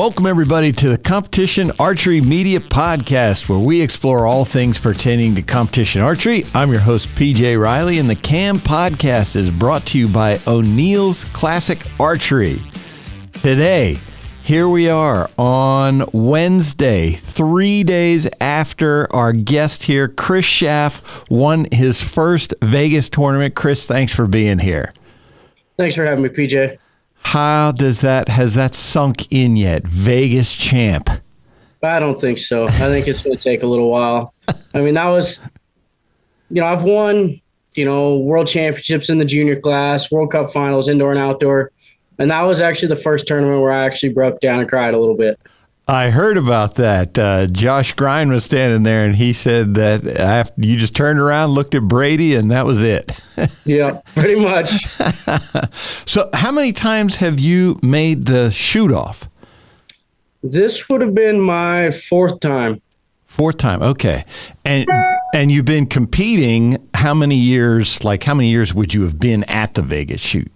Welcome, everybody, to the Competition Archery Media Podcast, where we explore all things pertaining to competition archery. I'm your host, PJ Riley, and the CAM Podcast is brought to you by O'Neill's Classic Archery. Today, here we are on Wednesday, 3 days after our guest here, Kris Schaff, won his first Vegas tournament. Kris, thanks for being here. Thanks for having me, PJ. Has that sunk in yet? Vegas champ? I don't think so. I think it's going to take a little while. I mean, that was, I've won, world championships in the junior class, World Cup finals, indoor and outdoor. And that was actually the first tournament where I actually broke down and cried a little bit. I heard about that. Josh Grine was standing there, and he said that after you just turned around, looked at Brady, and that was it. Yeah, pretty much. So how many times have you made the shoot-off? This would have been my fourth time. Fourth time, okay. And you've been competing how many years? Like, how many years would you have been at the Vegas shoot?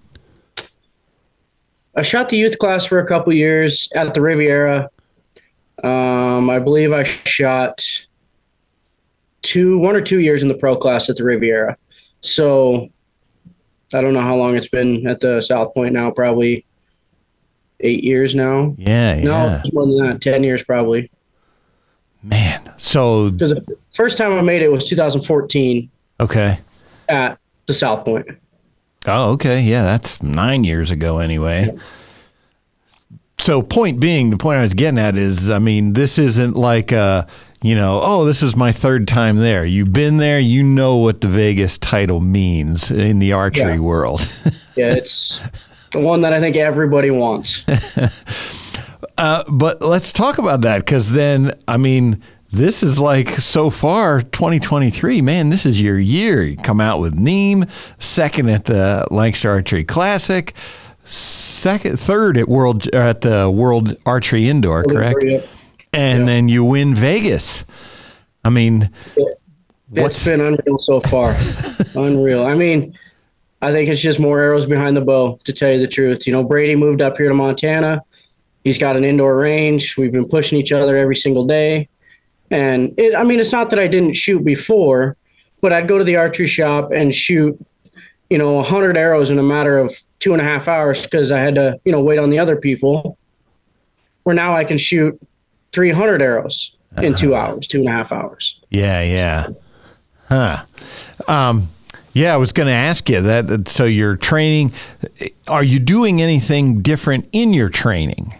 I shot the youth class for a couple years at the Riviera. I believe I shot 1 or 2 years in the pro class at the Riviera. So I don't know how long it's been at the South Point now, probably 8 years now. Yeah. No, it's more than that, 10 years probably. Man, so the first time I made it was 2014. Okay. At the South Point. Oh, okay. Yeah, that's 9 years ago anyway. Yeah. So the point I was getting at is, I mean, this isn't like, this is my third time there. You've been there. You know what the Vegas title means in the archery world. Yeah, it's the one that I think everybody wants. But let's talk about that, because then, I mean, this is like, so far, 2023, man, this is your year. You come out with Nîmes, second at the Lancaster Archery Classic, third at the World Archery Indoor, correct? And then you win Vegas. I mean, it's been unreal so far. Unreal. I mean, I think it's just more arrows behind the bow, to tell you the truth. Brady moved up here to Montana. He's got an indoor range. We've been pushing each other every single day. And it's not that I didn't shoot before, but I'd go to the archery shop and shoot, 100 arrows in a matter of 2.5 hours because I had to, wait on the other people. Where now I can shoot 300 arrows in 2 hours, 2.5 hours. Yeah. Huh. I was going to ask you that. So you're training. Are you doing anything different in your training?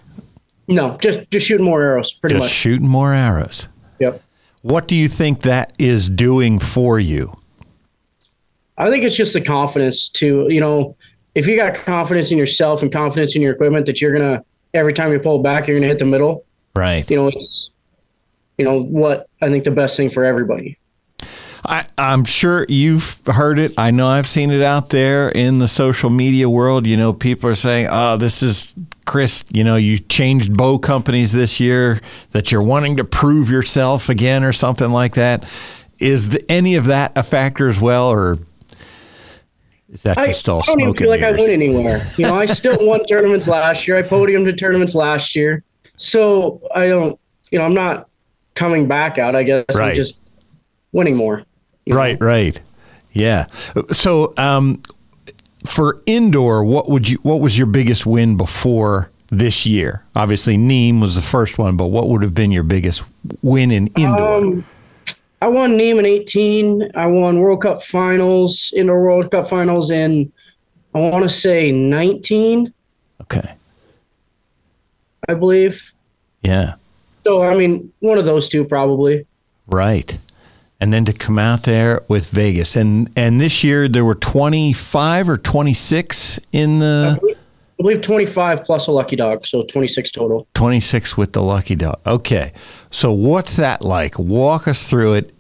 No, just shooting more arrows, pretty much. Just shooting more arrows. Yep. What do you think that is doing for you? I think it's just the confidence to, if you got confidence in yourself and confidence in your equipment that you're going to, every time you pull back, you're going to hit the middle. Right. It's, what I think the best thing for everybody. I'm sure you've heard it. I know I've seen it out there in the social media world. People are saying, oh, this is Kris, you changed bow companies this year, that you're wanting to prove yourself again or something like that. Is any of that a factor as well, or is that just all smoke? I don't even feel like I went anywhere. I still won tournaments last year. I podiumed at tournaments last year. So I don't, I'm not coming back out, I guess. Right. I'm just winning more. Right. Yeah. So for indoor, what was your biggest win before this year? Obviously Nîmes was the first one, but what would have been your biggest win in indoor? I won Nîmes in 18. I won World Cup finals, indoor World Cup finals in, I want to say 19. Okay. I believe. Yeah. So, one of those two probably. Right. And then to come out there with Vegas. And this year there were 25 or 26 in the... I believe 25 plus a lucky dog, so 26 total. 26 with the lucky dog. Okay. So what's that like? Walk us through it.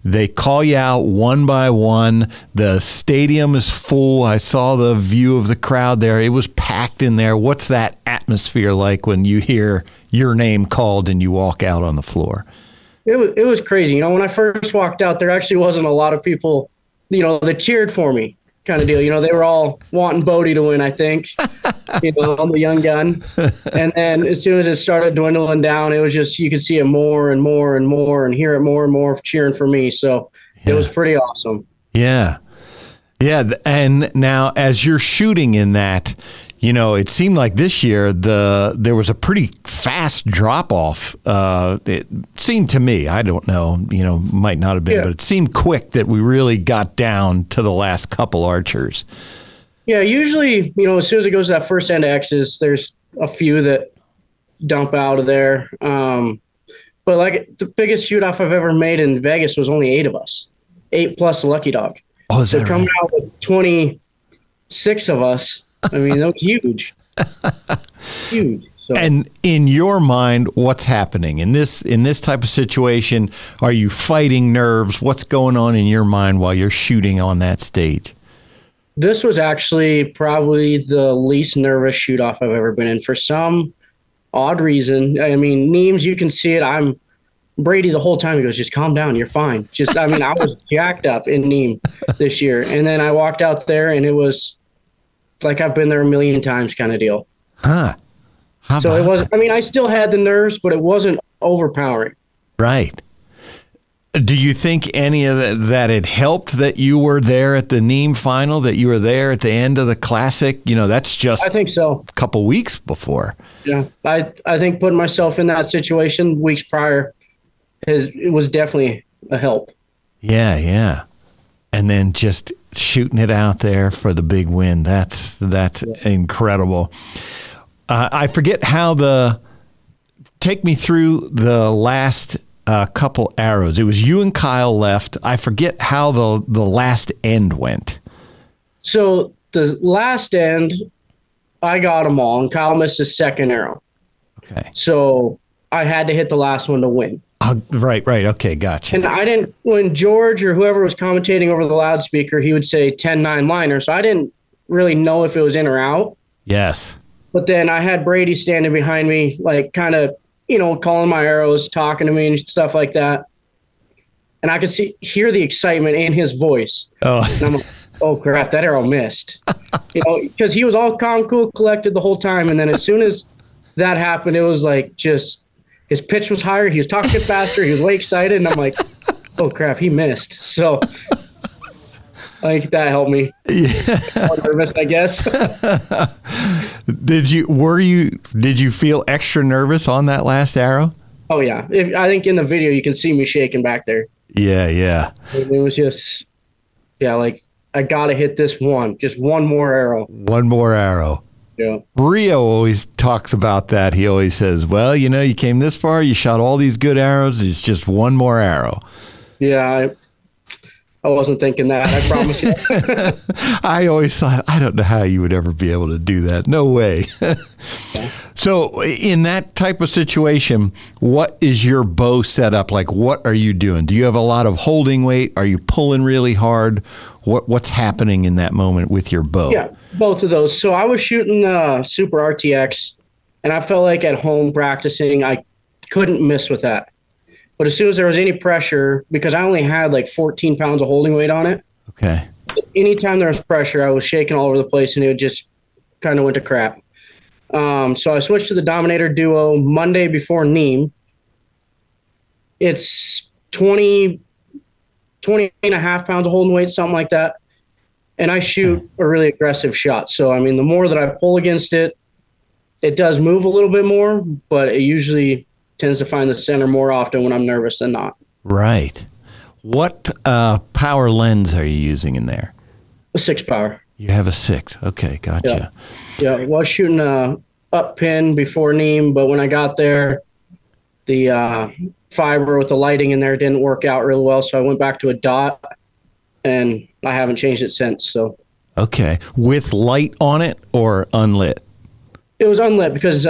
They call you out one by one. The stadium is full. I saw the view of the crowd there. It was packed in there. What's that atmosphere like when you hear your name called and you walk out on the floor? It was crazy. When I first walked out, there actually wasn't a lot of people, that cheered for me. Kind of deal. They were all wanting Bodie to win, I think. I'm the young gun. And then as soon as it started dwindling down, it was just, you could see it more and more and more and hear it more and more cheering for me. So it was pretty awesome. Yeah. Yeah. And now as you're shooting in that, it seemed like this year there was a pretty fast drop off. It seemed to me, I don't know, might not have been, but it seemed quick that we really got down to the last couple archers. Yeah, usually, as soon as it goes to that first end of X's, there's a few that dump out of there. But like the biggest shoot off I've ever made in Vegas was only 8 of us, 8 plus a lucky dog. Oh, is that so coming out with 26 of us, I mean, that was huge. Huge. So. And in your mind, what's happening in this type of situation? Are you fighting nerves? What's going on in your mind while you're shooting on that stage? This was actually probably the least nervous shoot off I've ever been in for some odd reason. I mean, Neems, you can see it. I'm Brady the whole time. He goes, just calm down. You're fine. I was jacked up in Neem this year. And then I walked out there and it's like I've been there a million times kind of deal. Huh. So it wasn't, I still had the nerves, but it wasn't overpowering. Right. Do you think any of that had helped that you were there at the Neem final, that you were there at the end of the Classic? That's just I think so. A couple weeks before. Yeah. I think putting myself in that situation weeks prior it was definitely a help. Yeah, yeah. And then just shooting it out there for the big win. That's incredible. I forget take me through the last couple arrows. It was you and Kyle left. I forget how the last end went. So the last end, I got them all, and Kyle missed his second arrow. Okay. So I had to hit the last one to win. Right. Okay, gotcha. And when George or whoever was commentating over the loudspeaker, he would say 10-9 liner. So I didn't really know if it was in or out. Yes. But then I had Brady standing behind me, like kind of, calling my arrows, talking to me and stuff like that. And I could hear the excitement in his voice. Oh, and I'm like, oh crap, that arrow missed. Because he was all calm, cool, collected the whole time. And then as soon as that happened, it was like just his pitch was higher. He was talking faster. He was way excited. And I'm like, oh crap, he missed. So I think that helped me. Yeah. More nervous, I guess. Did you feel extra nervous on that last arrow? Oh yeah. I think in the video you can see me shaking back there. Yeah. It was just, like I got to hit this one, just one more arrow. One more arrow. Yeah. Rio always talks about that. He always says, well, you came this far, you shot all these good arrows. It's just one more arrow. Yeah. I wasn't thinking that. I promise you. I always thought, I don't know how you would ever be able to do that. No way. So in that type of situation, what is your bow set up? Like, what are you doing? Do you have a lot of holding weight? Are you pulling really hard? What's happening in that moment with your bow? Yeah, both of those. So I was shooting Super RTX, and I felt like at home practicing, I couldn't miss with that. But as soon as there was any pressure, because I only had like 14 pounds of holding weight on it. Okay. Anytime there was pressure, I was shaking all over the place, and it just kind of went to crap. So I switched to the Dominator Duo Monday before Neem. It's 20 and a half pounds of holding weight, something like that. And I shoot a really aggressive shot. So, the more that I pull against it, it does move a little bit more, but it usually tends to find the center more often when I'm nervous than not. Right. What power lens are you using in there? A 6 power. You have a 6. Okay, gotcha. Yeah, I was shooting a up pin before Neem, but when I got there, the fiber with the lighting in there didn't work out really well, so I went back to a dot, and I haven't changed it since. So. Okay. With light on it or unlit? It was unlit because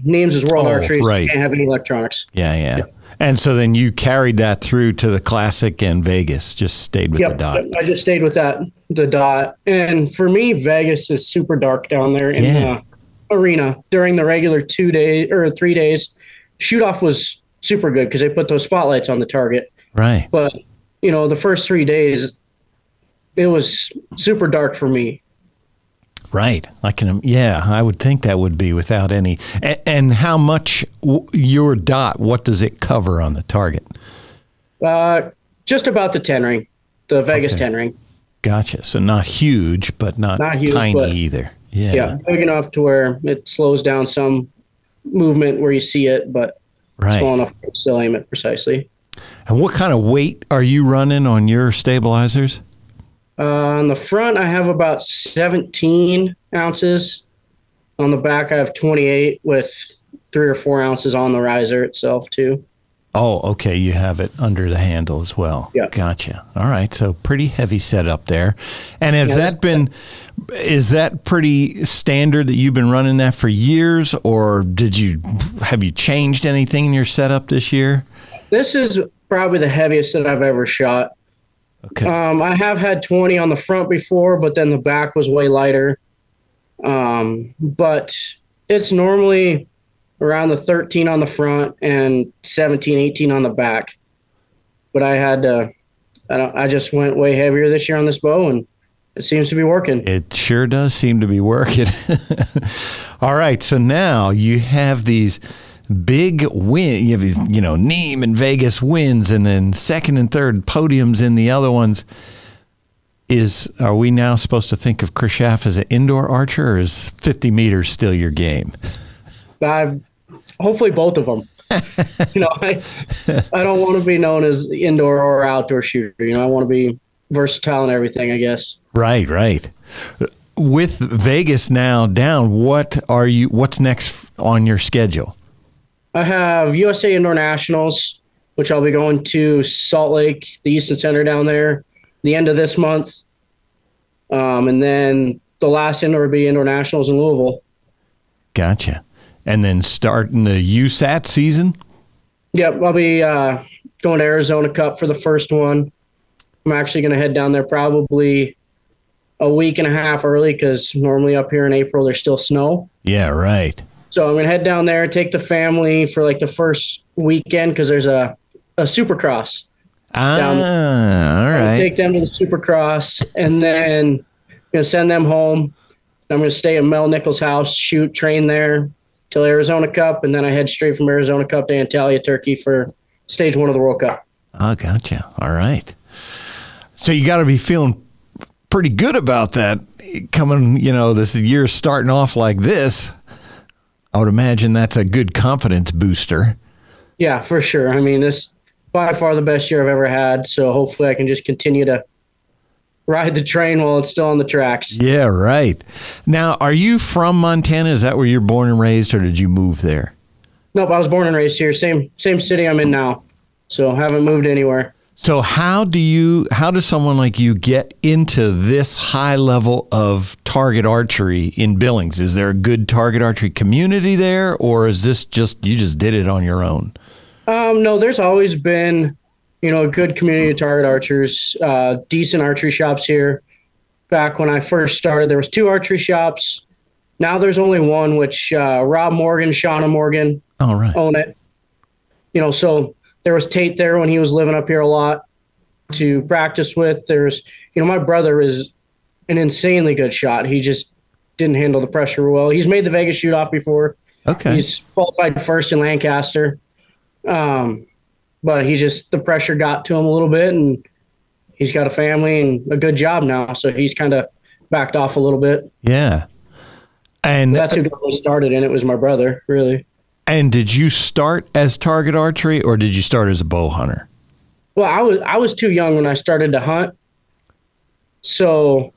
Neems is World Archery, so you can't have any electronics. Yeah. And so then you carried that through to the Classic and Vegas, just stayed with the dot. I just stayed with the dot. And for me, Vegas is super dark down there in the arena. During the regular 2 days or 3 days, shoot off was super good because they put those spotlights on the target. Right. But, the first 3 days, it was super dark for me. Right. I would think that would be without any. And how much your dot, what does it cover on the target? Just about the 10 ring, the Vegas 10 ring. Gotcha. So not huge, but not huge, tiny either. Yeah. Yeah. Big enough to where it slows down some movement where you see it, but small enough to still aim it precisely. And what kind of weight are you running on your stabilizers? On the front, I have about 17 ounces. On the back, I have 28 with 3 or 4 ounces on the riser itself, too. Oh, okay. You have it under the handle as well. Yeah. Gotcha. All right. So pretty heavy setup there. And is that pretty standard that you've been running that for years, or have you changed anything in your setup this year? This is probably the heaviest that I've ever shot. Okay. I have had 20 on the front before, but then the back was way lighter. But it's normally around the 13 on the front and 17, 18 on the back. But I just went way heavier this year on this bow, and it seems to be working. It sure does seem to be working. All right. So now you have these big win. You have these, Nîmes and Vegas wins, and then second and third podiums in the other ones. Are we now supposed to think of Kris Schaff as an indoor archer, or is 50 meters still your game? Hopefully both of them. I don't want to be known as indoor or outdoor shooter. I want to be versatile in everything, I guess. Right. With Vegas now down, what's next on your schedule? I have USA Indoor Nationals, which I'll be going to Salt Lake, the Easton Center down there, the end of this month. And then the last indoor will be Indoor Nationals in Louisville. Gotcha. And then starting the USAT season? Yep, I'll be going to Arizona Cup for the first one. I'm actually going to head down there probably a week and a half early because normally up here in April there's still snow. Yeah, right. So I'm going to head down there, take the family for like the first weekend because there's a Supercross. All right. Take them to the Supercross, and then I'm going to send them home. I'm going to stay at Mel Nichols' house, train there till Arizona Cup, and then I head straight from Arizona Cup to Antalya, Turkey for stage 1 of the World Cup. Oh, gotcha. All right. So you got to be feeling pretty good about that coming, this year starting off like this. I would imagine that's a good confidence booster. Yeah, for sure. I mean, this by far the best year I've ever had. So hopefully I can just continue to ride the train while it's still on the tracks. Yeah, right. Now, are you from Montana? Is that where you're born and raised, or did you move there? Nope, I was born and raised here. Same city I'm in now. So haven't moved anywhere. So how does someone like you get into this high level of target archery in Billings? Is there a good target archery community there, or is this you just did it on your own? No, there's always been, a good community of target archers, decent archery shops here. Back when I first started, there was 2 archery shops. Now there's only one, which Rob Morgan, Shauna Morgan own it. So there was Tate there when he was living up here a lot to practice with. There's, my brother is an insanely good shot. He just didn't handle the pressure well. He's made the Vegas shoot off before. Okay. He's qualified first in Lancaster. But the pressure got to him a little bit, and he's got a family and a good job now. So he's kind of backed off a little bit. Yeah. And that's who got me started in it, was my brother, really. And did you start as target archery, or did you start as a bow hunter? Well, I was too young when I started to hunt. So,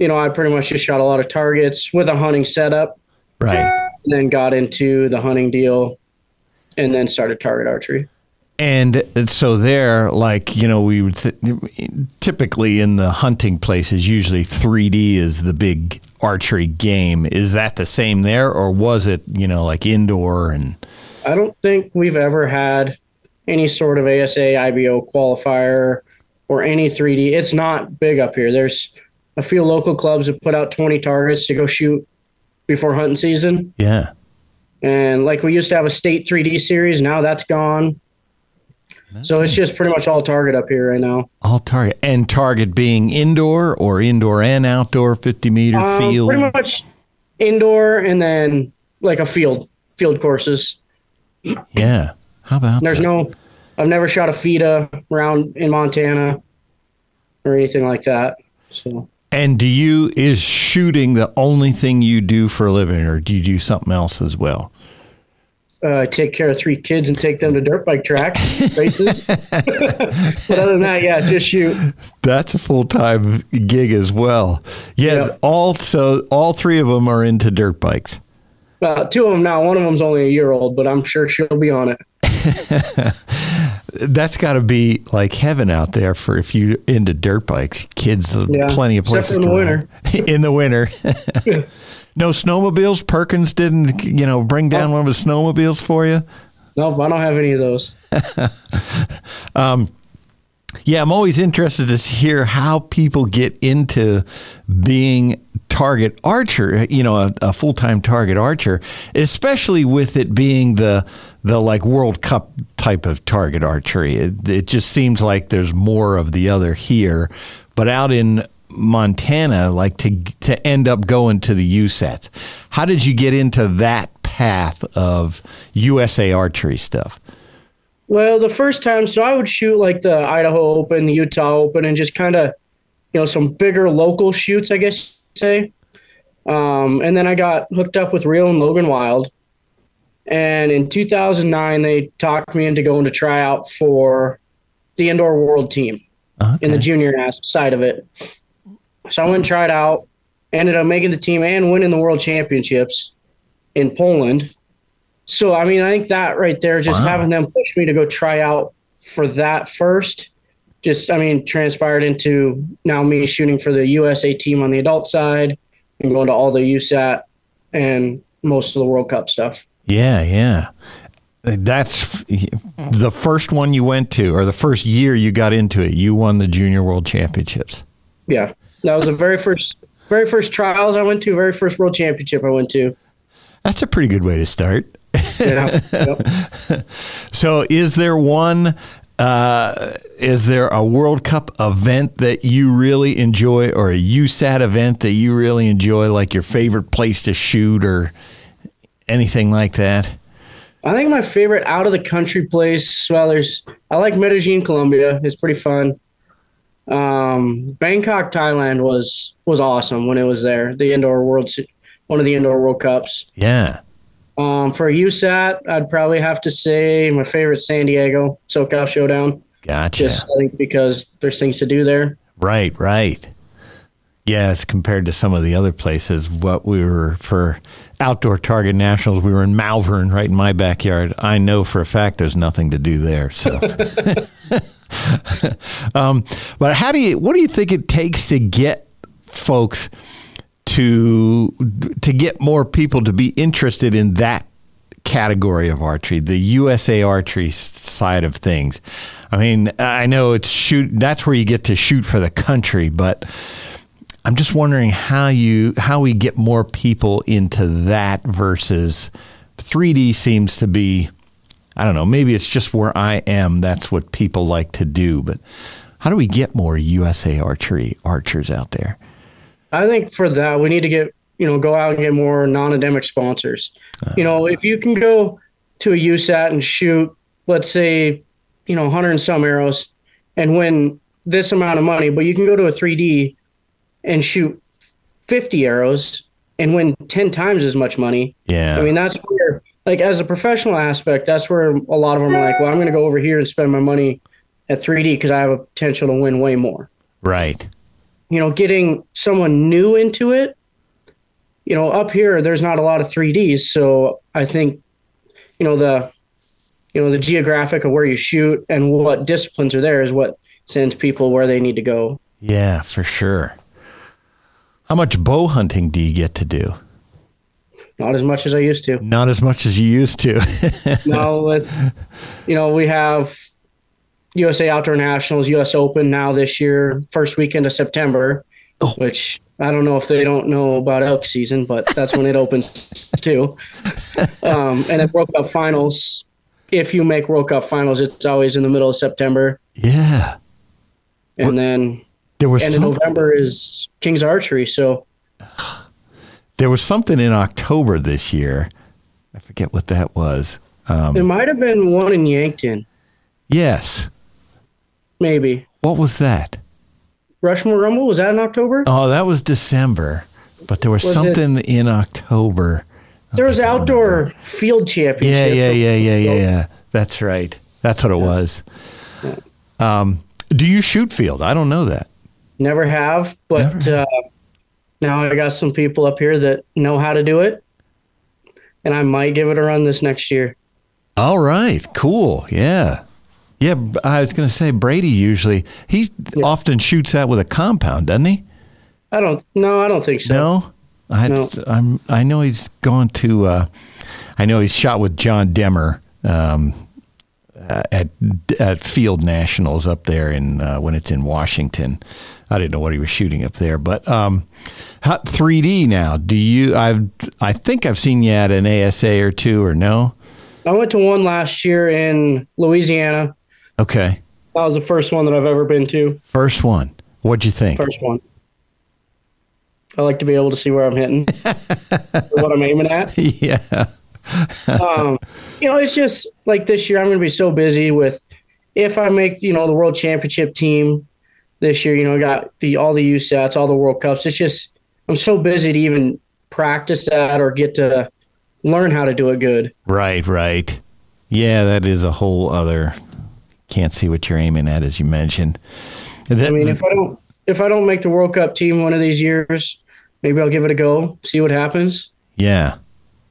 I pretty much just shot a lot of targets with a hunting setup. Right. And then got into the hunting deal and then started target archery. And so there, we would typically in the hunting places, usually 3D is the big archery game. Is that the same there, or was it, like indoor? And I don't think we've ever had any sort of ASA, IBO qualifier or any 3D. It's not big up here. There's a few local clubs that put out 20 targets to go shoot before hunting season. Yeah. And we used to have a state 3D series. Now that's gone. So it's just pretty much all target up here right now. All target. And target being indoor or indoor and outdoor, 50-meter field? Pretty much indoor and then like a field courses. Yeah. How about I've never shot a FIDA round in Montana or anything like that. So. And is shooting the only thing you do for a living, or do you do something else as well? I take care of 3 kids and take them to dirt bike tracks, races. But other than that, yeah, just shoot. That's a full-time gig as well. Yeah, yep. All 3 of them are into dirt bikes. 2 of them now. One of them's only a year old, but I'm sure she'll be on it. That's got to be like heaven out there for if you're into dirt bikes. Kids, plenty of places in the winter. In the winter. No snowmobiles? Perkins didn't, bring down one of his snowmobiles for you? No, I don't have any of those. Yeah, I'm always interested to hear how people get into being target archer, a full-time target archer, especially with it being the like World Cup type of target archery. It just seems like there's more of the other here, but out in Montana, like to end up going to the USATs. How did you get into that path of USA archery stuff? Well, the first time, so I would shoot like the Idaho Open, the Utah Open, and just kind of, some bigger local shoots, I guess you'd say. And then I got hooked up with Rio and Logan Wild. And in 2009, they talked me into going to try out for the indoor world team in the junior side of it. So I went and tried out, ended up making the team and winning the world championships in Poland. So, I think that right there, just having them push me to go try out for that first, transpired into now me shooting for the USA team on the adult side and going to all the USAT and most of the World Cup stuff. Yeah, yeah. That's the first one you went to, or the first year you got into it. You won the Junior World Championships. Yeah, that was the very first trials I went to, very first World Championship I went to. That's a pretty good way to start. Yeah. Yep. So is there a World Cup event that you really enjoy, or a USAT event that you really enjoy, like your favorite place to shoot or anything like that? I think my favorite out of the country place, I like Medellin, Colombia. It's pretty fun. Bangkok, Thailand was awesome when it was there. One of the indoor World Cups. Yeah. For a USAT, I'd probably have to say my favorite, San Diego, SoCal Showdown. Gotcha. Just, I think, because there's things to do there. Right. Yes, compared to some of the other places, what we were for outdoor target nationals, we were in Malvern, right in my backyard. I know for a fact there's nothing to do there. So, but what do you think it takes to get folks to get more people to be interested in that category of archery, the USA archery side of things? I know that's where you get to shoot for the country, but I'm just wondering how we get more people into that versus 3D seems to be, I don't know, maybe it's just where I am. That's what people like to do, but how do we get more USA archery archers out there? I think for that, we need to go out and get more non-endemic sponsors. If you can go to a USAT and shoot, let's say, 100 and some arrows and win this amount of money, but you can go to a 3D and shoot 50 arrows and win 10 times as much money. Yeah. That's where, like, as a professional aspect, that's where a lot of them are like, well, I'm going to go over here and spend my money at 3D because I have a potential to win way more. Right. Getting someone new into it, up here, there's not a lot of 3Ds. So I think, the geographic of where you shoot and what disciplines are there is what sends people where they need to go. Yeah, for sure. How much bow hunting do you get to do? Not as much as I used to. Not as much as you used to. No, we have USA Outdoor Nationals, US Open now this year, first weekend of September, which I don't know if they don't know about elk season, but that's when it opens too. And then World Cup finals if you make World Cup finals, it's always in the middle of September. Yeah. And then there was end of November is King's Archery. So there was something in October this year. I forget what that was. It might have been one in Yankton. Yes. Maybe. What was that? Rushmore Rumble? Was that in October? Oh, that was December. But there was something in October. There was outdoor field championship. Yeah. That's right. That's what it was. Yeah. Do you shoot field? I don't know that. Never have, but now I got some people up here that know how to do it, and I might give it a run this next year. All right. Cool. Yeah. Yeah, I was going to say Brady he often shoots that with a compound, doesn't he? I don't think so. No? I know he's going to I know he's shot with John Demmer at Field Nationals up there when it's in Washington. I didn't know what he was shooting up there, but 3D now. I think I've seen you at an ASA or two, or no? I went to one last year in Louisiana. Okay. That was the first one that I've ever been to. First one. What'd you think? First one. I like to be able to see where I'm hitting, what I'm aiming at. Yeah. It's just like this year I'm going to be so busy with, if I make, the World Championship team this year, I got all the USATs, all the World Cups. It's just, I'm so busy to even practice that or get to learn how to do it good. Right. Yeah, that is a whole other, can't see what you're aiming at, as you mentioned. If I don't make the World Cup team one of these years, maybe I'll give it a go, see what happens. Yeah.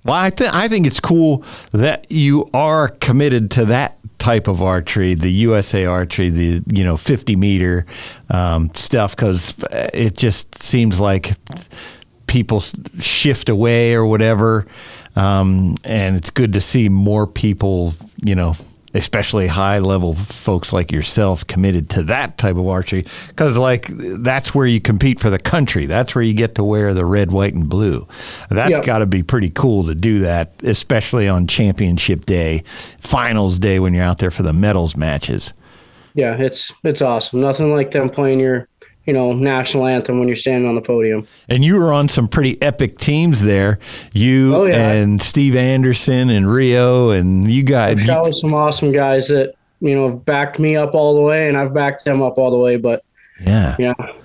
Well, I think it's cool that you are committed to that type of archery, the USA archery, the 50-meter stuff, because it just seems like people shift away or whatever, and it's good to see more people, especially high-level folks like yourself, committed to that type of archery, because that's where you compete for the country. That's where you get to wear the red, white, and blue. That's got to be pretty cool to do that, especially on championship day, finals day, when you're out there for the medals matches. Yeah, it's awesome. Nothing like them playing your national anthem when you're standing on the podium. And you were on some pretty epic teams there. You and Steve Anderson and Rio, and you guys. I've got some awesome guys that, have backed me up all the way, and I've backed them up all the way. But yeah.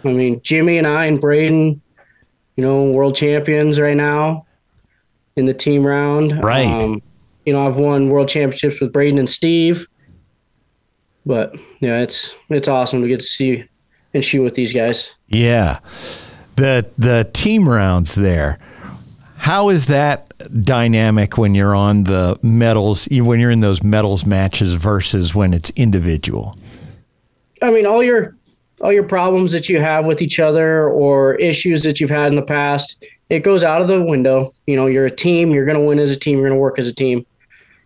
I mean, Jimmy and I and Braden, world champions right now in the team round. Right. I've won world championships with Braden and Steve. But yeah, it's awesome to get to see and shoot with these guys. Yeah. The team rounds there, how is that dynamic when you're on the medals, when you're in those medals matches versus when it's individual? I mean, all your problems that you have with each other or issues that you've had in the past, it goes out of the window. You're a team, you're going to win as a team, you're going to work as a team.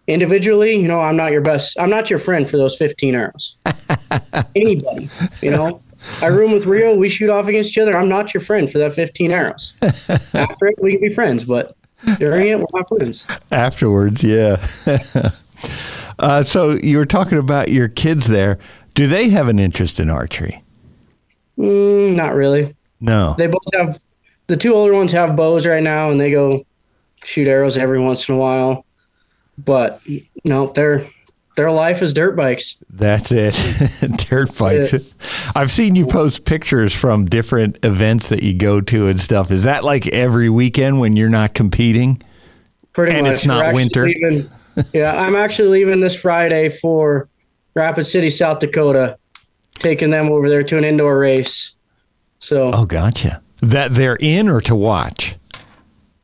Individually, I'm not your friend for those 15 arrows. Anybody, I room with Rio. We shoot off against each other. I'm not your friend for that 15 arrows. After it, we can be friends, but during it, we're not friends. Afterwards, yeah. So you were talking about your kids there. Do they have an interest in archery? Not really. No. They both have, the two older ones have bows right now, and they go shoot arrows every once in a while. But no, their life is dirt bikes. That's it. Dirt bikes. I've seen you post pictures from different events that you go to and stuff. Is that like every weekend when you're not competing? Pretty much. And it's not winter? I'm actually leaving this Friday for Rapid City, South Dakota, taking them over there to an indoor race. So. Oh, gotcha. That they're in or to watch?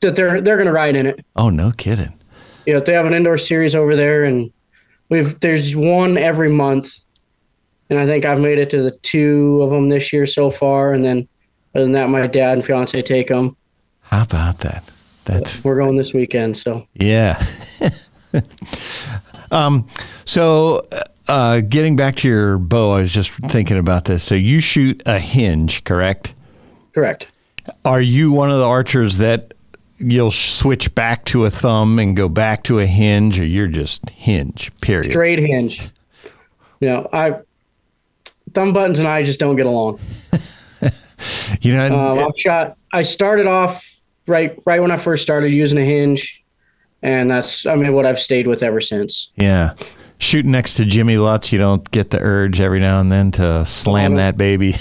That they're going to ride in it. Oh, no kidding. Yeah, they have an indoor series over there, and there's one every month, and I think I've made it to the two of them this year so far. And then, other than that, my dad and fiance take them. How about that? We're going this weekend, so yeah. So getting back to your bow, I was just thinking about this. So you shoot a hinge, correct? Correct. Are you one of the archers that you'll switch back to a thumb and go back to a hinge, or you're just hinge, period? Straight hinge. Thumb buttons and I just don't get along. I started off right when I first started using a hinge, and that's what I've stayed with ever since. Yeah. Shooting next to Jimmy Lutz, you don't get the urge every now and then to slam that baby.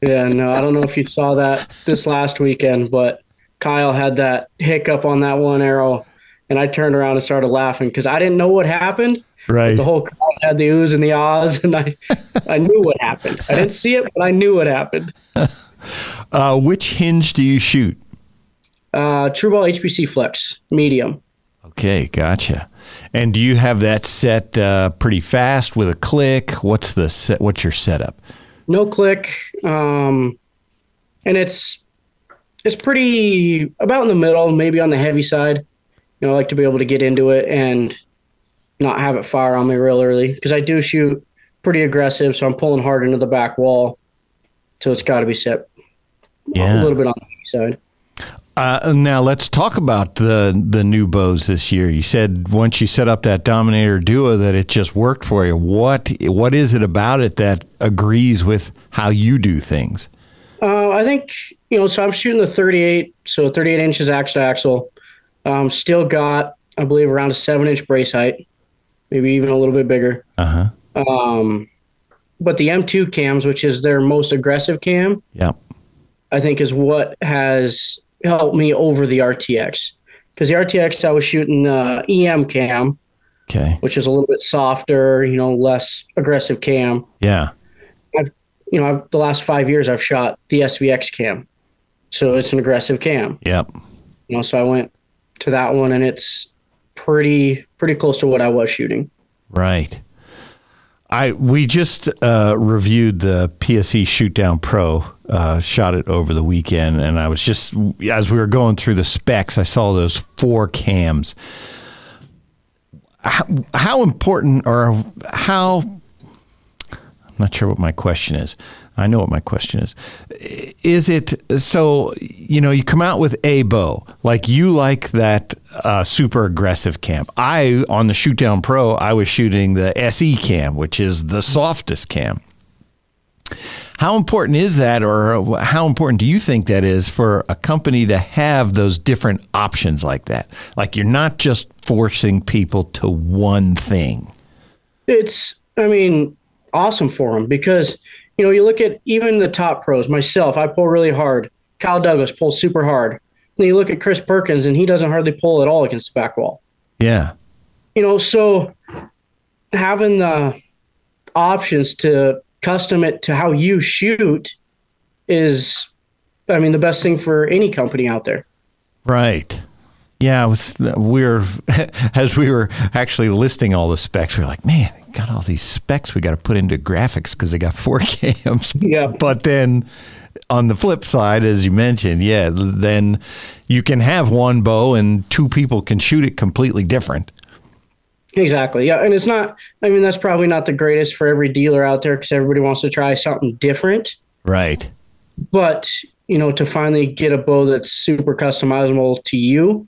Yeah, no, I don't know if you saw that this last weekend, but Kyle had that hiccup on that one arrow, and I turned around and started laughing because I didn't know what happened. Right. The whole crowd had the oohs and the ahs, and I knew what happened. I didn't see it, but I knew what happened. Which hinge do you shoot? TrueBall HPC Flex, medium. Okay, gotcha. And do you have that set pretty fast with a click? What's your setup? No click, and it's pretty about in the middle, maybe on the heavy side. I like to be able to get into it and not have it fire on me real early because I do shoot pretty aggressive, so I'm pulling hard into the back wall. So it's got to be set a little bit on the heavy side. Now let's talk about the new bows this year. You said once you set up that Dominator Duo that it just worked for you. What is it about it that agrees with how you do things? I think, so I'm shooting the 38, so 38 inches axle to axle. Still got, I believe, around a 7-inch brace height, maybe even a little bit bigger. Uh-huh. But the M2 cams, which is their most aggressive cam, I think is what has helped me over the RTX. Because the RTX, I was shooting the EM cam, which is a little bit softer, less aggressive cam. Yeah. The last 5 years I've shot the SVX cam. So it's an aggressive cam. Yep. So I went to that one, and it's pretty close to what I was shooting. Right. We just reviewed the PSE Shootdown Pro, shot it over the weekend, and I was just, as we were going through the specs, I saw those 4 cams. How important, or how, I'm not sure what my question is. I know what my question is. Is it, so, you come out with a bow, like you like that super aggressive cam. On the Shootdown Pro, I was shooting the SE cam, which is the softest cam. How important is that, or how important do you think that is for a company to have those different options like that? Like you're not just forcing people to one thing. It's, awesome for them because, you look at even the top pros, myself, I pull really hard. Kyle Douglas pulls super hard. And you look at Chris Perkins, and he doesn't hardly pull at all against the back wall. Yeah. So having the options to custom it to how you shoot is, the best thing for any company out there. Right. Yeah, as we were actually listing all the specs, we were like, man, got all these specs we got to put into graphics because they got 4 cams. Yeah. But then on the flip side, as you mentioned, then you can have one bow and 2 people can shoot it completely different. Exactly. Yeah. And it's not, that's probably not the greatest for every dealer out there because everybody wants to try something different. Right. But, to finally get a bow that's super customizable to you,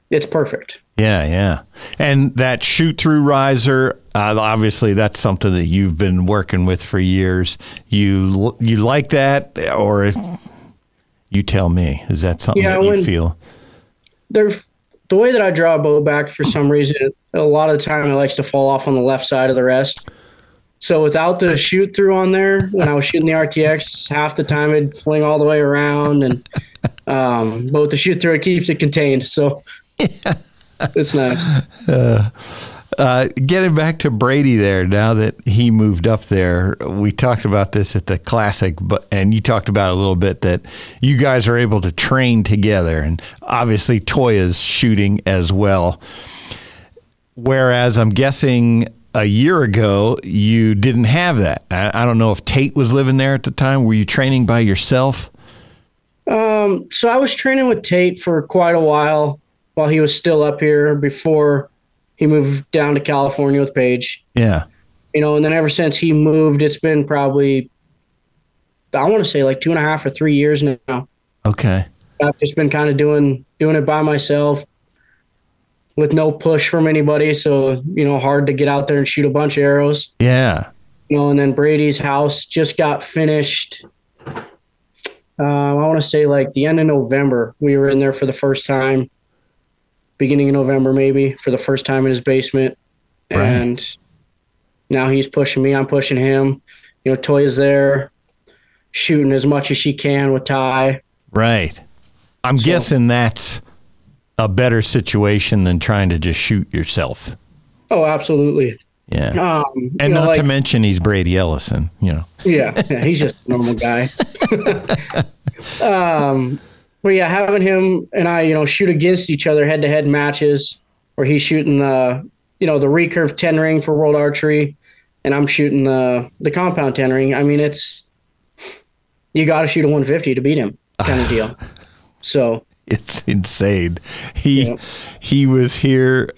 it's perfect. Yeah. And that shoot-through riser, obviously that's something that you've been working with for years. You like that, or you tell me, is that something that you feel? The way that I draw a bow back, for some reason, a lot of the time it likes to fall off on the left side of the rest. So without the shoot-through on there, when I was shooting the RTX, half the time it'd fling all the way around, and but with the shoot-through, it keeps it contained. So it's nice. Getting back to Brady there, now that he moved up there, we talked about this at the Classic, and you talked about a little bit that you guys are able to train together, and obviously Toya's shooting as well. Whereas I'm guessing a year ago, you didn't have that. I don't know if Tate was living there at the time. Were you training by yourself? So I was training with Tate for quite a while he was still up here before he moved down to California with Paige. Yeah. And then ever since he moved, it's been probably, I want to say like 2.5 or 3 years now. Okay. I've just been kind of doing it by myself with no push from anybody. So, hard to get out there and shoot a bunch of arrows. Yeah. And then Brady's house just got finished. I want to say like the end of November. We were in there for the first time, beginning of November, maybe, for the first time in his basement. Right. And now he's pushing me. I'm pushing him. Toya's there shooting as much as she can with Ty. Right. I'm guessing that's a better situation than trying to just shoot yourself. Oh, absolutely. Yeah. And not to mention he's Brady Ellison, Yeah, he's just a normal guy. But yeah, having him and I, shoot against each other head-to-head matches where he's shooting the recurve 10 ring for World Archery and I'm shooting the compound 10 ring. I mean, you got to shoot a 150 to beat him kind of deal. So it's insane. He was here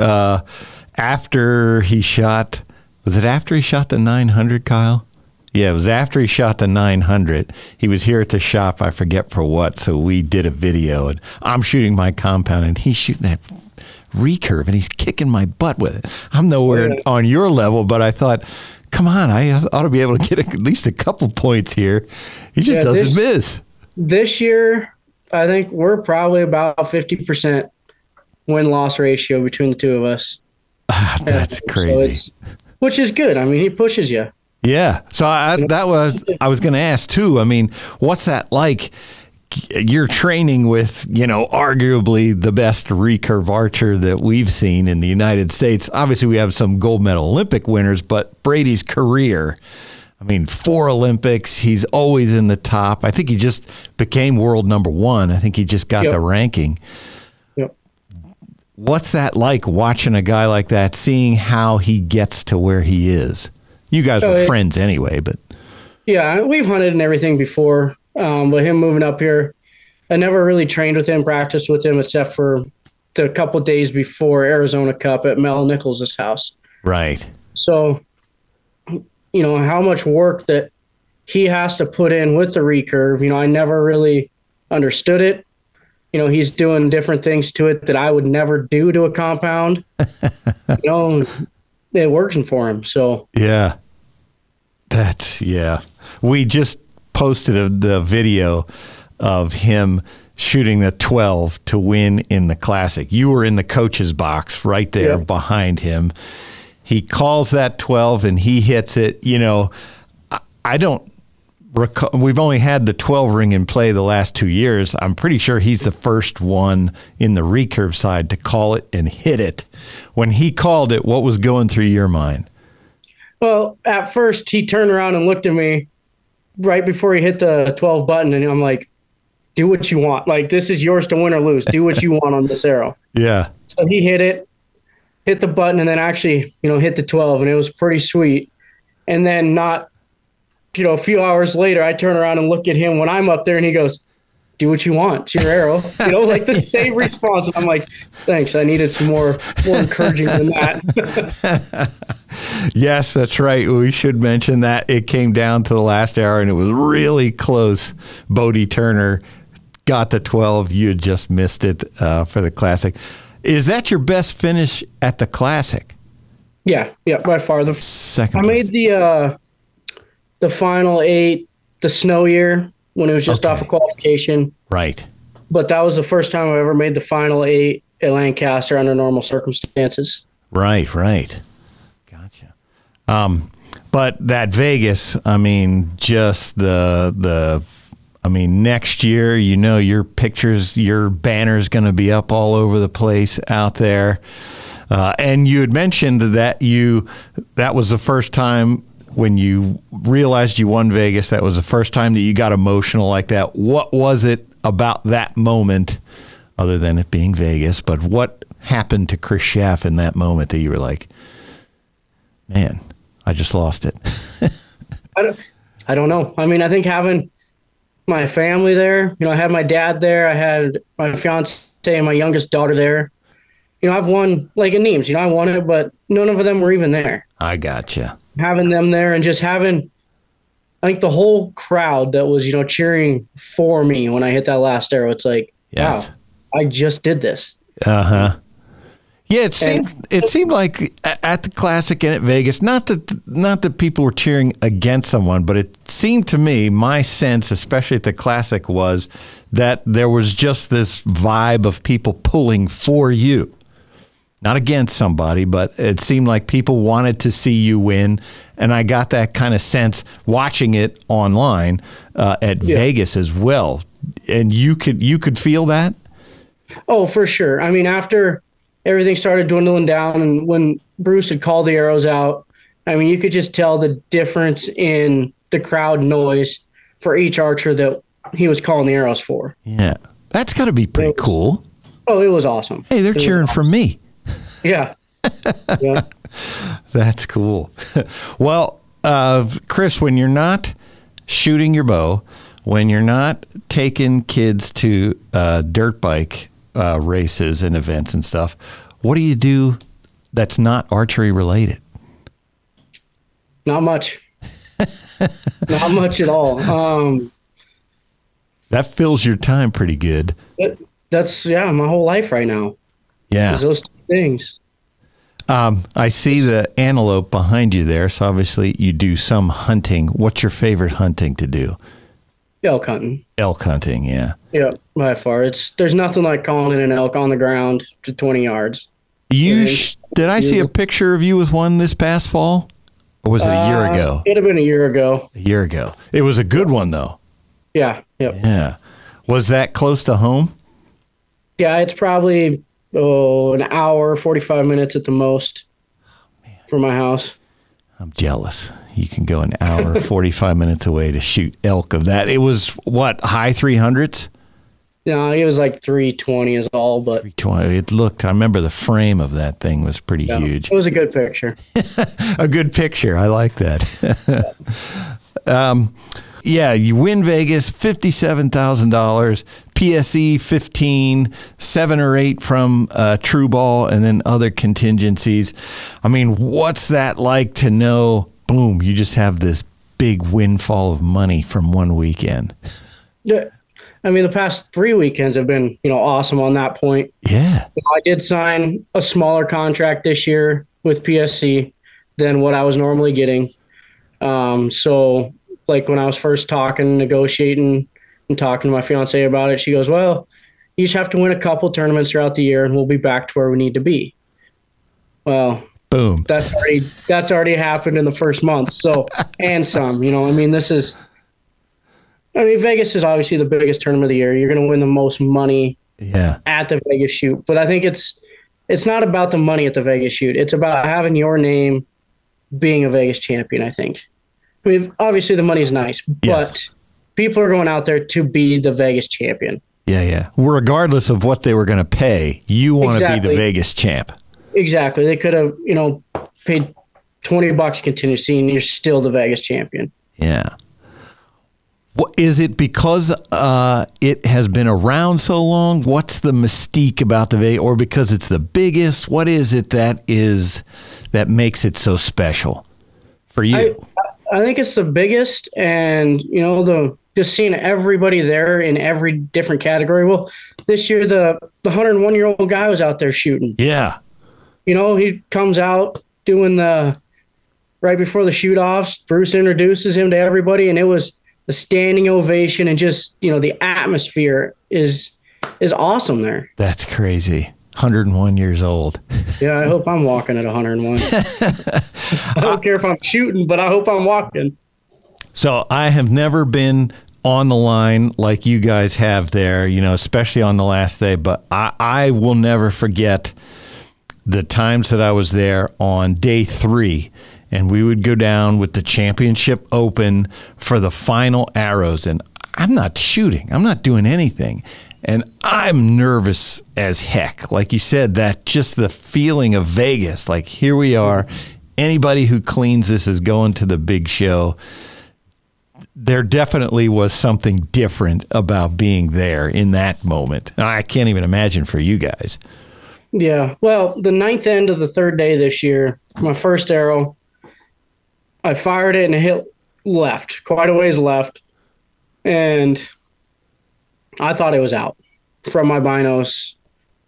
after he shot. Was it after he shot the 900, Kyle? Yeah, it was after he shot the 900. He was here at the shop. I forget for what. So we did a video, and I'm shooting my compound, and he's shooting that recurve, and he's kicking my butt with it. I'm nowhere on your level, but I thought, come on, I ought to be able to get at least a couple points here. He just doesn't miss. This year, I think we're probably about 50% win-loss ratio between the two of us. That's crazy. So which is good. I mean, he pushes you. Yeah. So I was going to ask too. I mean, what's that like? You're training with, arguably the best recurve archer that we've seen in the United States. Obviously, we have some gold medal Olympic winners, but Brady's career, 4 Olympics. He's always in the top. I think he just became world number 1. I think he just got the ranking. Yep. What's that like watching a guy like that, seeing how he gets to where he is? You guys were friends anyway, but. Yeah, we've hunted and everything before. But him moving up here, I never really trained with him, practiced with him, except for the couple days before Arizona Cup at Mel Nichols' house. Right. So, how much work that he has to put in with the recurve, I never really understood it. He's doing different things to it that I would never do to a compound. It works for him. So yeah, we just posted the video of him shooting the 12 to win in the Classic. You were in the coach's box right there behind him. He calls that 12 and he hits it. I don't recall. We've only had the 12 ring in play the last 2 years. I'm pretty sure he's the first one in the recurve side to call it and hit it. When he called it, what was going through your mind? Well, at first he turned around and looked at me right before he hit the 12 button, and I'm like, do what you want. Like, this is yours to win or lose. Do what you want on this arrow. Yeah. So he hit the button, and then actually, hit the 12, and it was pretty sweet. And then a few hours later, I turn around and look at him when I'm up there, and he goes, do what you want. It's your arrow. Like the same response. And I'm like, thanks. I needed some more encouraging than that. Yes, that's right. We should mention that it came down to the last hour and it was really close. Bodie Turner got the 12. You had just missed it for the Classic. Is that your best finish at the Classic? Yeah, by far. The second. I made the final 8, the snow year, when it was just off of qualification. Right. But that was the first time I ever made the final 8 at Lancaster under normal circumstances. Right. Gotcha. But that Vegas, just next year, your pictures, your banner's going to be up all over the place out there. And you had mentioned that that was the first time when you realized you won Vegas, that was the first time that you got emotional like that. What was it about that moment, other than it being Vegas, but what happened to Kris Schaff in that moment that you were like, man, I just lost it? I don't know. I think having my family there, I had my dad there, I had my fiance and my youngest daughter there. I've won, like in Neems, I won it, but none of them were even there. I gotcha. Having them there and just having, I think the whole crowd that was, cheering for me when I hit that last arrow, it's like, Yes. Wow, I just did this. Uh-huh. Yeah, it seemed like at the Classic and at Vegas, not that people were cheering against someone, but it seemed to me, my sense, especially at the Classic, was that there was just this vibe of people pulling for you. Not against somebody, but it seemed like people wanted to see you win, and I got that kind of sense watching it online at Vegas as well. And you could feel that? Oh, for sure. I mean, after everything started dwindling down, and when Bruce had called the arrows out, I mean, you could just tell the difference in the crowd noise for each archer that he was calling the arrows for. Yeah, that's got to be pretty cool. Oh, it was awesome. Hey, they're cheering for me. Yeah. Yeah. That's cool. Well, Kris, when you're not shooting your bow, when you're not taking kids to dirt bike races and events and stuff, what do you do that's not archery related? Not much. Not much at all. That fills your time pretty good. That's my whole life right now. Yeah. Those two things. I see the antelope behind you there, so obviously you do some hunting. What's your favorite hunting to do? Elk hunting. Elk hunting, yeah. Yeah, by far. There's nothing like calling in an elk on the ground to 20 yards. Did I see a picture of you with one this past fall? Or was it a year ago? It'd have been a year ago. A year ago. It was a good one, though. Yeah. Yep. Yeah. Was that close to home? Yeah, it's probably an hour, 45 minutes at the most from my house. I'm jealous. You can go an hour, 45 minutes away to shoot elk of that. It was, what, high 300s? No, it was like 320 is all, but 320. It looked, I remember the frame of that thing was pretty huge. It was a good picture. A good picture. I like that. Yeah, you win Vegas, $57,000, PSE 15, 7 or 8 from True Ball, and then other contingencies. I mean, what's that like to know, boom, you just have this big windfall of money from one weekend? Yeah. I mean, the past 3 weekends have been, awesome on that point. Yeah. I did sign a smaller contract this year with PSC than what I was normally getting. So, like when I was first negotiating and talking to my fiance about it, she goes, well, you just have to win a couple tournaments throughout the year and we'll be back to where we need to be. Well, boom. That's already happened in the first month. So, and some, Vegas is obviously the biggest tournament of the year. You're going to win the most money at the Vegas shoot. But I think it's not about the money at the Vegas shoot. It's about having your name being a Vegas champion, I think. I mean, obviously the money's nice, but people are going out there to be the Vegas champion. Yeah, yeah. Regardless of what they were going to pay, you want to be the Vegas champ. Exactly. They could have, paid $20 contingency and you're still the Vegas champion. Yeah. What, is it because it has been around so long? What's the mystique about the Vegas, or because it's the biggest? What is it that makes it so special for you? I think it's the biggest, and just seeing everybody there in every different category. Well, this year the 101-year-old guy was out there shooting. Yeah, he comes out doing right before the shoot offs. Bruce introduces him to everybody, and it was a standing ovation, and just the atmosphere is awesome there. That's crazy. 101 years old. Yeah, I hope I'm walking at 101. I don't care if I'm shooting, but I hope I'm walking. So I have never been on the line like you guys have there, especially on the last day, but I will never forget the times that I was there on day 3, and we would go down with the championship open for the final arrows, and I'm not shooting. I'm not doing anything. And I'm nervous as heck. Like you said, that just the feeling of Vegas, like here we are. Anybody who cleans this is going to the big show. There definitely was something different about being there in that moment. I can't even imagine for you guys. Yeah. Well, the 9th end of the 3rd day this year, my first arrow, I fired it and it hit left, quite a ways left. And I thought it was out. from my binos.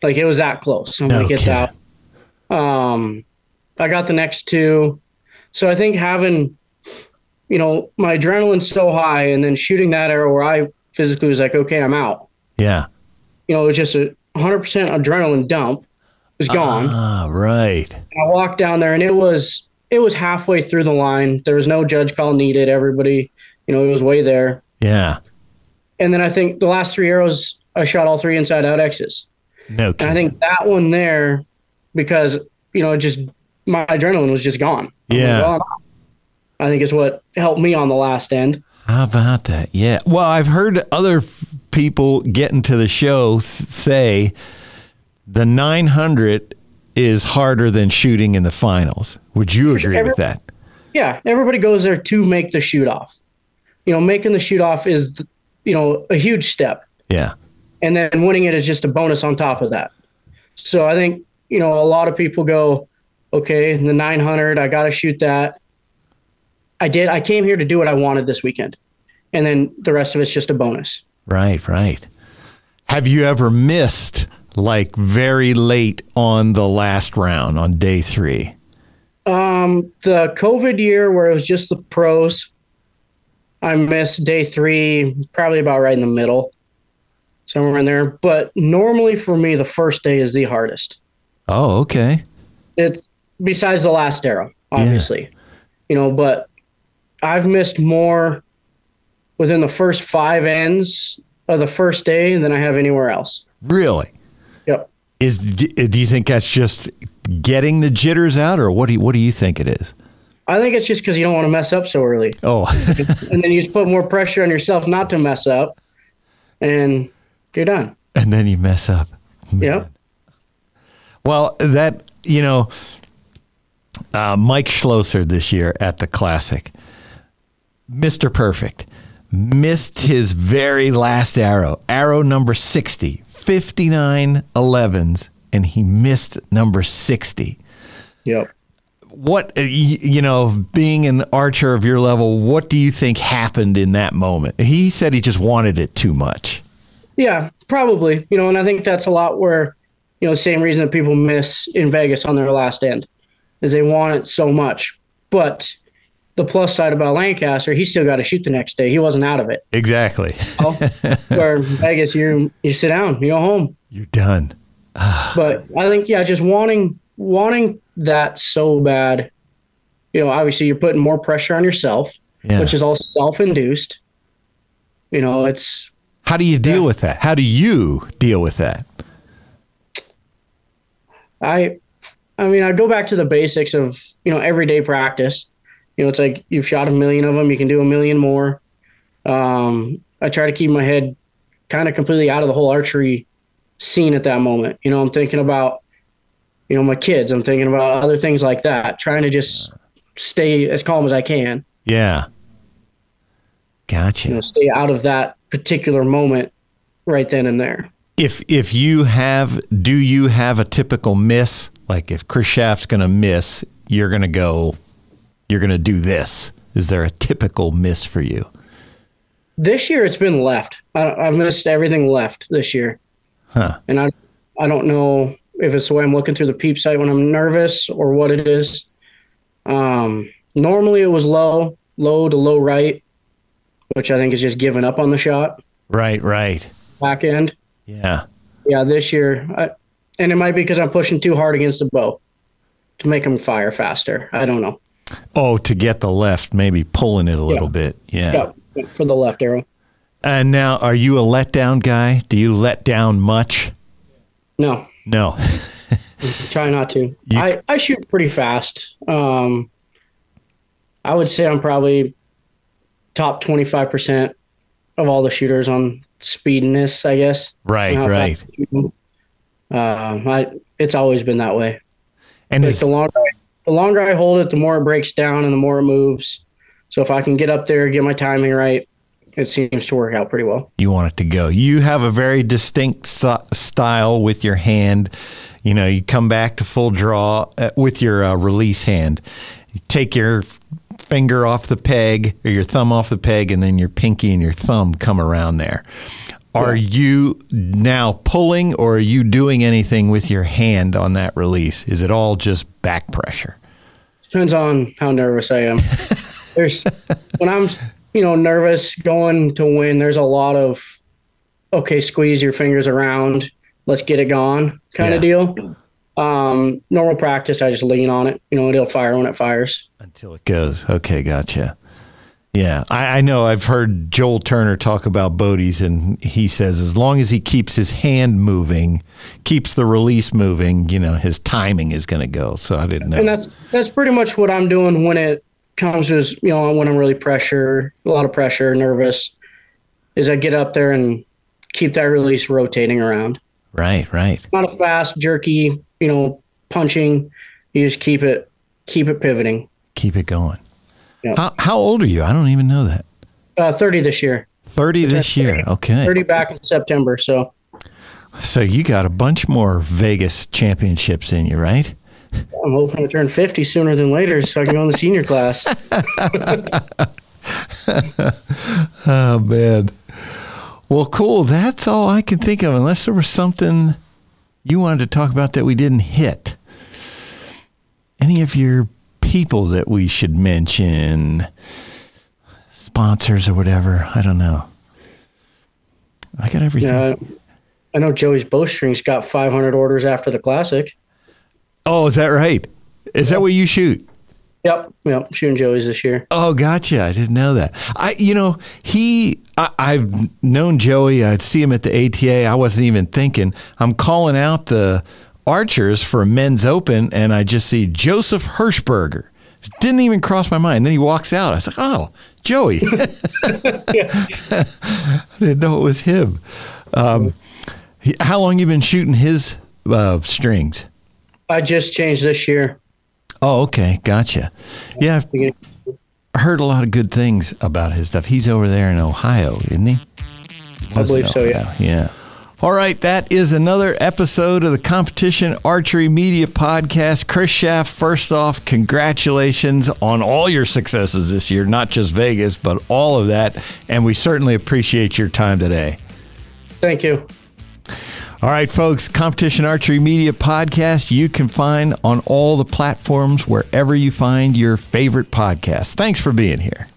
Like, it was that close. I'm like, it's out. I got the next 2. So I think having, my adrenaline's so high, and then shooting that arrow where I physically was like, okay, I'm out. Yeah. It was just a 100% adrenaline dump. It was gone. Ah, right. And I walked down there, and it was halfway through the line. There was no judge call needed. Everybody, it was way there. Yeah. And then I think the last 3 arrows, I shot all 3 inside out X's. No kidding. And I think that one there, because, my adrenaline was just gone. Yeah. Like, oh, I think is what helped me on the last end. How about that? Yeah. Well, I've heard other people getting to the show say the 900 is harder than shooting in the finals. Would you agree with that? Yeah. Everybody goes there to make the shoot off. Making the shoot off is, a huge step. Yeah. And then winning it is just a bonus on top of that. So I think, a lot of people go, okay, the 900, I got to shoot that. I did. I came here to do what I wanted this weekend. And then the rest of it's just a bonus. Right. Have you ever missed, like, very late on the last round on day 3? The COVID year where it was just the pros, I missed day 3, probably about right in the middle, somewhere in there. But normally for me, the first day is the hardest. Oh, okay. It's besides the last arrow, obviously, but I've missed more within the first 5 ends of the first day than I have anywhere else. Really? Yep. Do you think that's just getting the jitters out, or what do you think it is? I think it's just because you don't want to mess up so early. Oh. And then you just put more pressure on yourself not to mess up, and you're done. And then you mess up. Yeah. Well, that, Mike Schlosser this year at the Classic, Mr. Perfect, missed his very last arrow number 60, 59 11s, and he missed number 60. Yep. What, being an archer of your level, what do you think happened in that moment? He said he just wanted it too much. Yeah, probably. And I think that's a lot where, same reason that people miss in Vegas on their last end is they want it so much. But the plus side about Lancaster, he still got to shoot the next day. He wasn't out of it. Exactly. Where Vegas, you sit down, you go home. You're done. But I think, just wanting that so bad, obviously you're putting more pressure on yourself, which is all self-induced. It's... How do you deal with that? How do you deal with that? I go back to the basics of, everyday practice. It's like you've shot 1 million of them. You can do 1 million more. I try to keep my head kind of completely out of the whole archery scene at that moment. I'm thinking about, my kids. I'm thinking about other things like that, trying to just stay as calm as I can. Yeah. Gotcha. Stay out of that particular moment right then and there. Do you have a typical miss? Like if Kris Schaff's going to miss, you're going to do this. Is there a typical miss for you? This year it's been left. I've missed everything left this year. Huh. And I don't know if it's the way I'm looking through the peep sight when I'm nervous or what it is. Normally it was low to low right, which I think is just giving up on the shot. Right. Back end. Yeah. Yeah, this year. And it might be because I'm pushing too hard against the bow to make them fire faster. I don't know. Oh, to get the left, maybe pulling it a little bit. Yeah. For the left arrow. And now, are you a letdown guy? Do you let down much? No. Try not to. I shoot pretty fast. I would say I'm probably top 25% of all the shooters on speediness, I guess. Right. It's always been that way. And like the longer I hold it, the more it breaks down and the more it moves. So if I can get up there, get my timing right, it seems to work out pretty well. You want it to go. You have a very distinct style with your hand. You come back to full draw with your release hand. You take your finger off the peg or your thumb off the peg, and then your pinky and your thumb come around there. Are you now pulling, or are you doing anything with your hand on that release? Is it all just back pressure? Depends on how nervous I am. When I'm, nervous going to win, there's a lot of, okay, squeeze your fingers around, let's get it gone kind of deal. Normal practice, I just lean on it. It'll fire when it fires. Until it goes. Okay, gotcha. Yeah, I know. I've heard Joel Turner talk about Bode's, and he says as long as he keeps his hand moving, keeps the release moving, his timing is going to go. So I didn't know. And that's pretty much what I'm doing when it comes to, when I'm really a lot of pressure, nervous, is I get up there and keep that release rotating around. Right. Not a fast, jerky, punching. You just keep it pivoting. Keep it going. Yep. How old are you? I don't even know that. 30 this year. 30 this year. Okay. 30 back in September. So you got a bunch more Vegas championships in you, right? I'm hoping to turn 50 sooner than later so I can go in the senior class. Oh, man. Well, cool. That's all I can think of, unless there was something you wanted to talk about that we didn't hit. Any of your people that we should mention, sponsors or whatever? I don't know. I got everything. Yeah, I know Joey's bowstrings got 500 orders after the Classic. Oh, is that right? Is that what you shoot? Yep, shooting Joey's this year. Oh, gotcha. I didn't know that. I've known Joey. I'd see him at the ATA. I wasn't even thinking. I'm calling out the archers for a men's open, and I just see Joseph Hirschberger. Didn't even cross my mind. Then he walks out. I was like, oh, Joey. I didn't know it was him. How long you been shooting his strings? I just changed this year. Oh, okay. Gotcha. Yeah, I've heard a lot of good things about his stuff. He's over there in Ohio, isn't he? I believe so, yeah. Yeah. All right, that is another episode of the Competition Archery Media Podcast. Kris Schaff, first off, congratulations on all your successes this year, not just Vegas, but all of that. And we certainly appreciate your time today. Thank you. All right, folks, Competition Archery Media Podcast, you can find on all the platforms wherever you find your favorite podcasts. Thanks for being here.